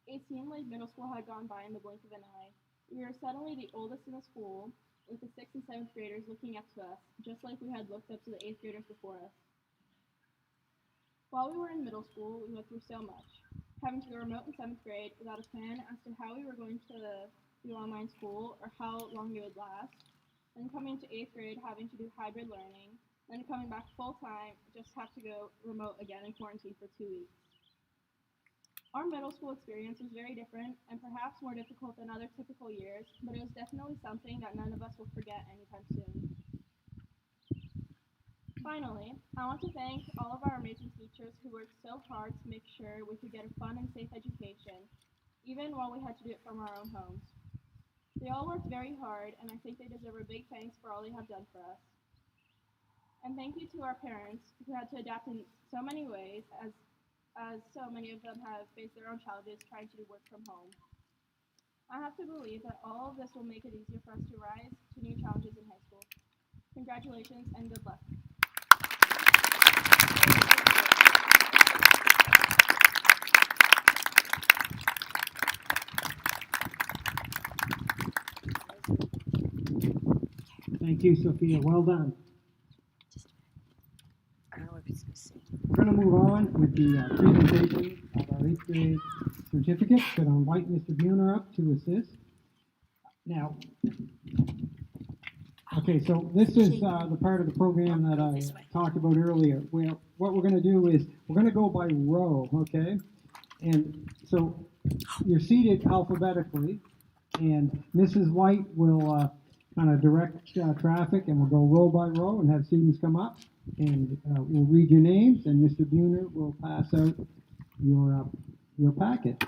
It seemed like middle school had gone by in the blink of an eye. We were suddenly the oldest in the school, with the 6th and 7th graders looking up to us, just like we had looked up to the 8th graders before us. While we were in middle school, we went through so much. Having to go remote in 7th grade without a plan as to how we were going to do online school or how long it would last. Then coming to 8th grade, having to do hybrid learning. Then coming back full-time, just have to go remote again in quarantine for 2 weeks. Our middle school experience was very different and perhaps more difficult than other typical years, but it was definitely something that none of us will forget anytime soon. Finally, I want to thank all of our amazing teachers who worked so hard to make sure we could get a fun and safe education, even while we had to do it from our own homes. They all worked very hard, and I think they deserve a big thanks for all they have done for us. And thank you to our parents who had to adapt in so many ways, as so many of them have faced their own challenges trying to do work from home. I have to believe that all of this will make it easier for us to rise to new challenges in high school. Congratulations and good luck. Thank you, Sophia. Well done. I don't know if it's going to see. We're going to move on with the presentation of our 8th grade certificates, and I'll invite Mr. Buhner up to assist. Now, okay, so this is the part of the program that I talked about earlier, where what we're going to do is we're going to go by row, okay? And so you're seated alphabetically, and Mrs. White will kind of direct traffic, and we'll go row by row and have students come up, and we'll read your names, and Mr. Buhner will pass out your packet.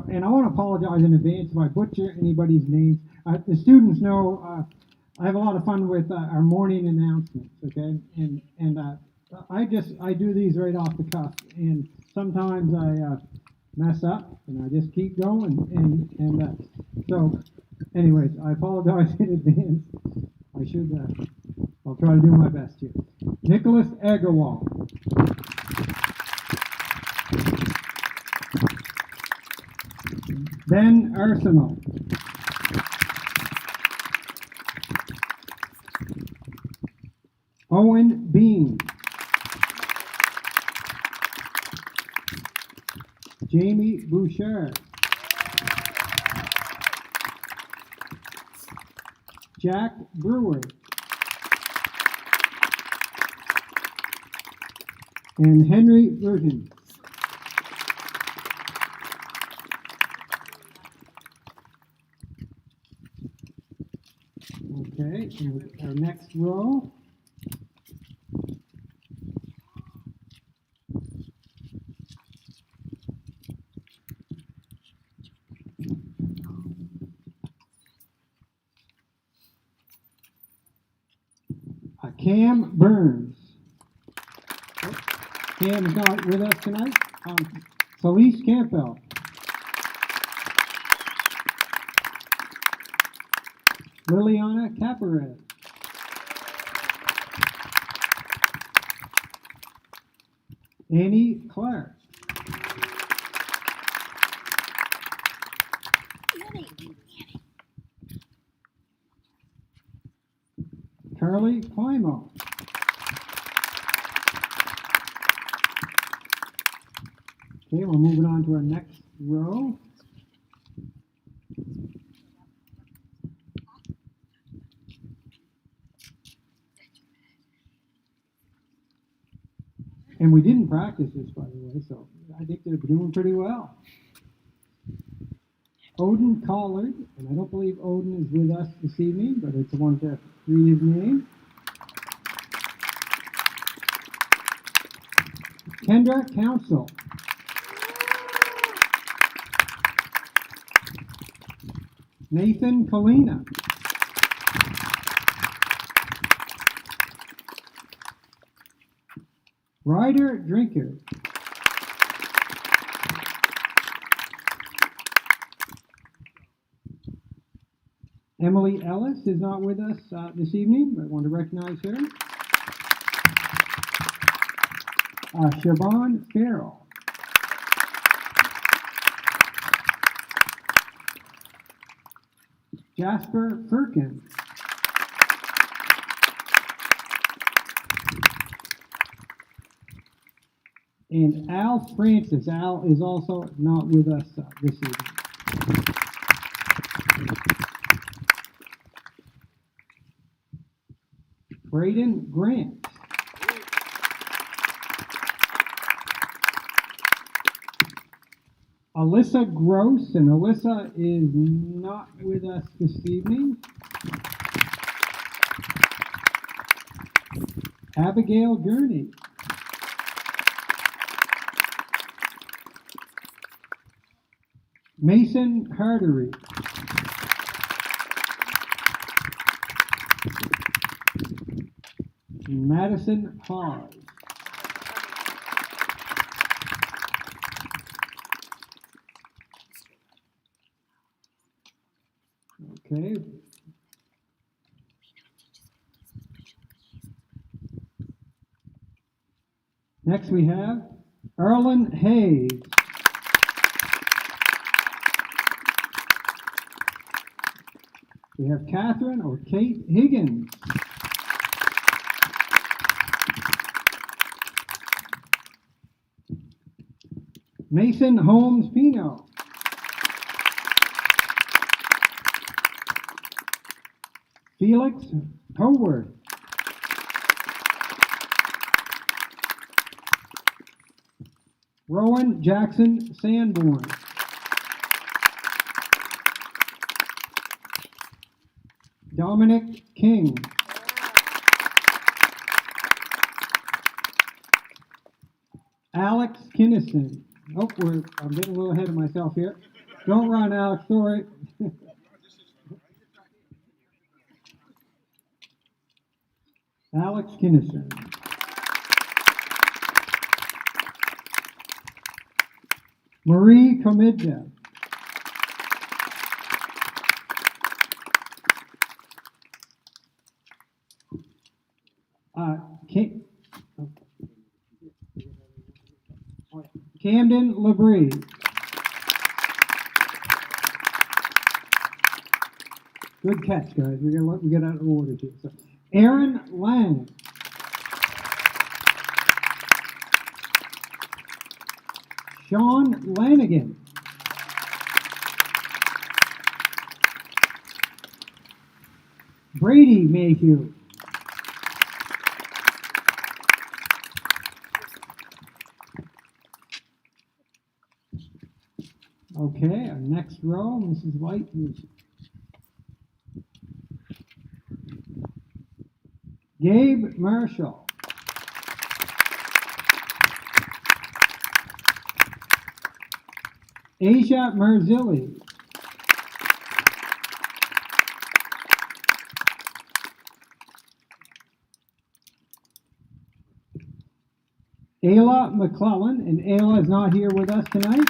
And I want to apologize in advance if I butcher anybody's names. The students know I have a lot of fun with our morning announcements, okay? And I do these right off the cuff, and sometimes I mess up, and I just keep going. So, anyways, I apologize in advance. I'll try to do my best here. Nicholas Agarwal. Ben Arsenal. Owen Bean. Jamie Bouchard. Jack Brewer. And Henry Virgin. Okay, and our next row. Cam Burns. Cam is not with us tonight. Felice Campbell. Liliana Caparez. Annie Clark. Carly Climo. Okay, we're moving on to our next row. And we didn't practice this, by the way, so I think they're doing pretty well. Odin Collard, and I don't believe Odin is with us this evening, but it's the one to read his name. Kendra Council. Nathan Kalina. Ryder Drinker. Emily Ellis is not with us this evening, but I want to recognize her. Siobhan Farrell. Jasper Firkin. And Al Francis. Al is also not with us this evening. Braden Grant. Alyssa Gross, and Alyssa is not with us this evening. Abigail Gurney. Mason Hardery. Madison Hawes. Okay, Next we have Erlen Hayes. We have Catherine or Kate Higgins. Mason Holmes Pino. Felix Howard. Rowan Jackson Sanborn. Dominic King. Alex Kinnison. Oh, I'm getting a little ahead of myself here. Don't run, Alex. Sorry. Alex Kinnison. Marie Comidja. Camden Labrie. Good catch, guys. We got out of order here. So, Aaron Lang. Sean Lanigan. Brady Mayhew. Okay, our next row, Mrs. White is Gabe Marshall. Asia Marzilli. Ayla McClellan, and Ayla is not here with us tonight.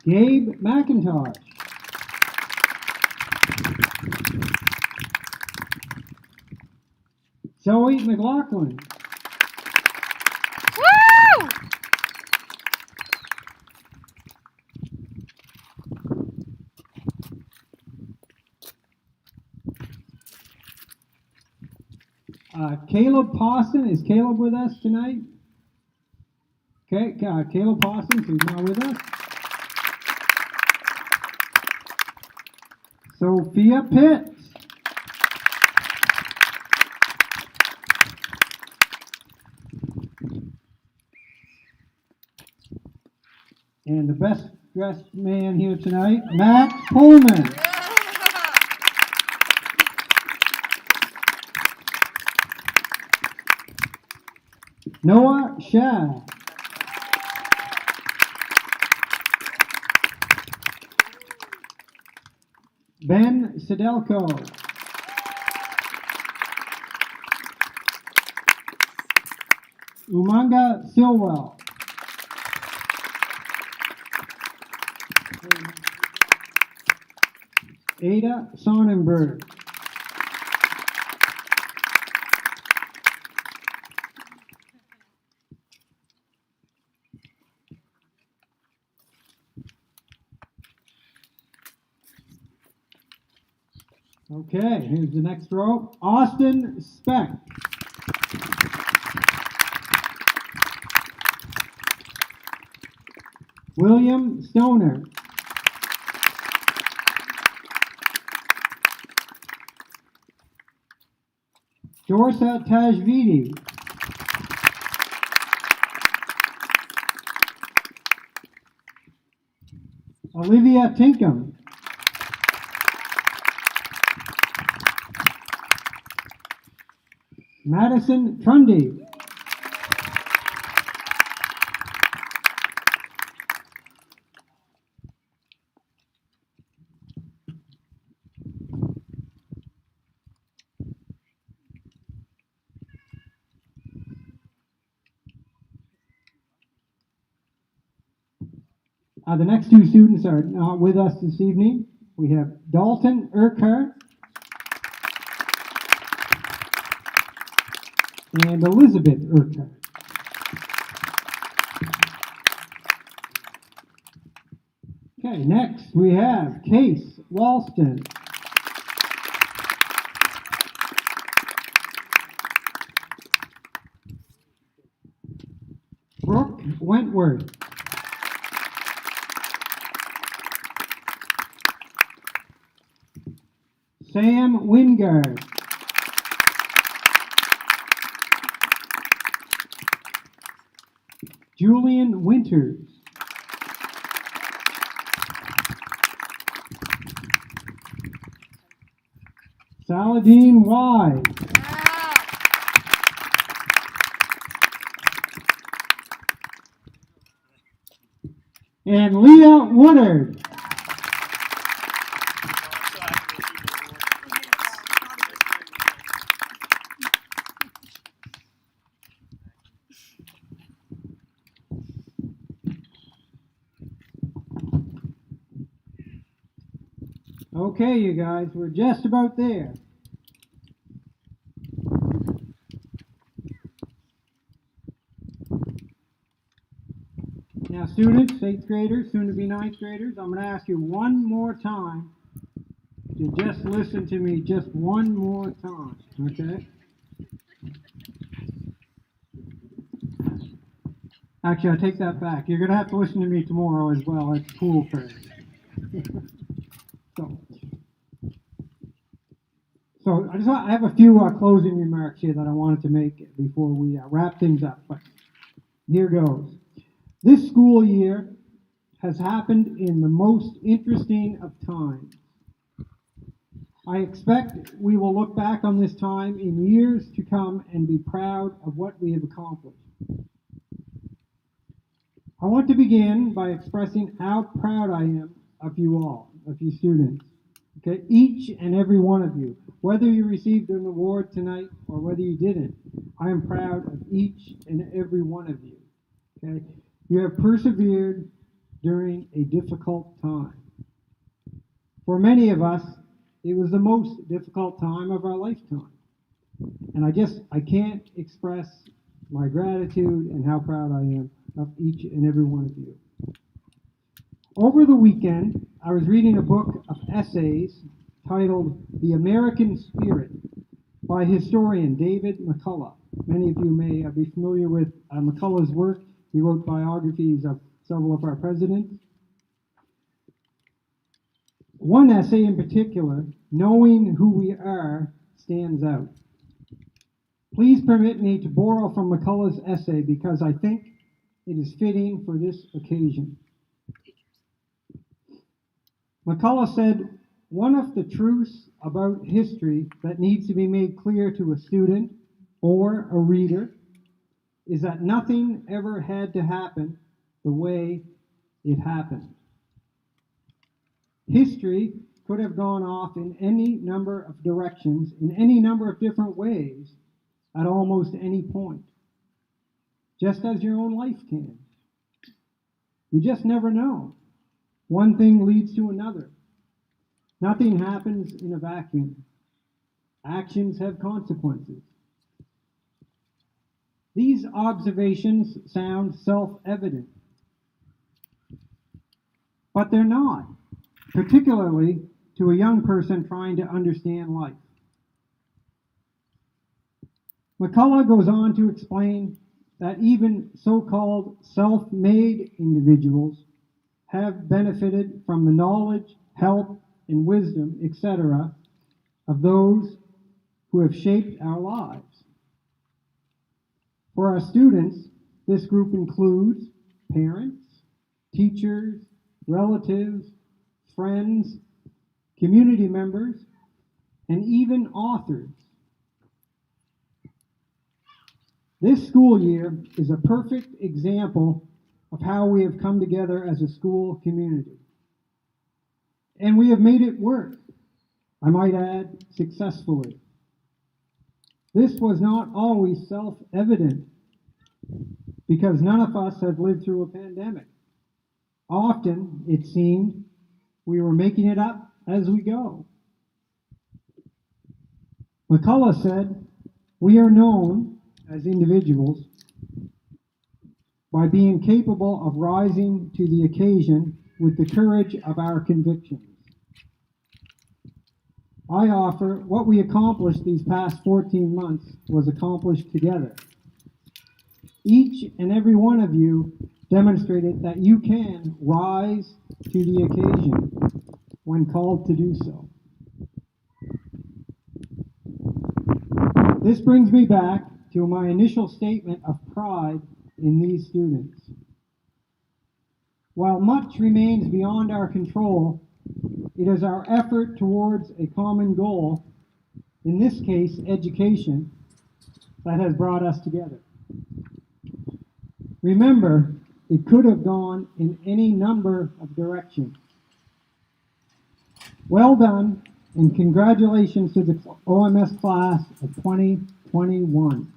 Gabe McIntosh. Zoe McLaughlin. Woo! Caleb Pawson. Is Caleb with us tonight? Okay, Caleb Pawson is now with us. Sophia Pitt. And the best dressed man here tonight, Matt Pullman. Noah Shah. Ben Sidelko. Umanga Silwell. Ada Sonnenberg. Okay, here's the next row. Austin Speck. William Stoner. Jorsa Tajvidi. Olivia Tinkham. Madison Trundy. The next two students are not with us this evening. We have Dalton Urquhart and Elizabeth Urquhart. Okay, next we have Case Walston. Brooke Wentworth. Sam Wingard. Julian Winters. Saladin Wise. And Leah Woodard. Okay, you guys, we're just about there. Now, students, 8th graders, soon to be 9th graders, I'm going to ask you one more time to just listen to me just one more time, okay? Actually, I take that back. You're going to have to listen to me tomorrow as well. It's pool prayer. So I have a few closing remarks here that I wanted to make before we wrap things up. But here goes. This school year has happened in the most interesting of times. I expect we will look back on this time in years to come and be proud of what we have accomplished. I want to begin by expressing how proud I am of you all, of you students. Okay, each and every one of you, whether you received an award tonight or whether you didn't, I am proud of each and every one of you. Okay, you have persevered during a difficult time. For many of us, it was the most difficult time of our lifetime. And I can't express my gratitude and how proud I am of each and every one of you. Over the weekend, I was reading a book of essays titled The American Spirit by historian David Mccullough. Many of you may be familiar with Mccullough's work. He wrote biographies of several of our presidents. One essay in particular, Knowing Who We Are, stands out. Please permit me to borrow from McCullough's essay because I think it is fitting for this occasion. McCullough said, one of the truths about history that needs to be made clear to a student or a reader is that nothing ever had to happen the way it happened. History could have gone off in any number of directions, in any number of different ways, at almost any point, just as your own life can. You just never know. One thing leads to another. Nothing happens in a vacuum. Actions have consequences. These observations sound self-evident, but they're not, particularly to a young person trying to understand life. McCullough goes on to explain that even so-called self-made individuals have benefited from the knowledge, help, and wisdom, etc., of those who have shaped our lives. For our students, this group includes parents, teachers, relatives, friends, community members, and even authors. This school year is a perfect example of how we have come together as a school community. And we have made it work, I might add, successfully. This was not always self-evident because none of us have lived through a pandemic. Often, it seemed, we were making it up as we go. McCullough said, we are known as individuals by being capable of rising to the occasion with the courage of our convictions. I offer what we accomplished these past 14 months was accomplished together. Each and every one of you demonstrated that you can rise to the occasion when called to do so. This brings me back to my initial statement of pride in these students. While much remains beyond our control, it is our effort towards a common goal, in this case education, that has brought us together. Remember, it could have gone in any number of directions. Well done, and congratulations to the OMS class of 2021.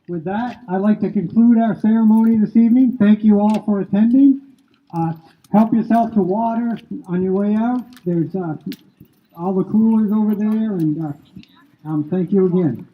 With that, I'd like to conclude our ceremony this evening. Thank you all for attending. Help yourself to water on your way out. There's all the coolers over there, and thank you again.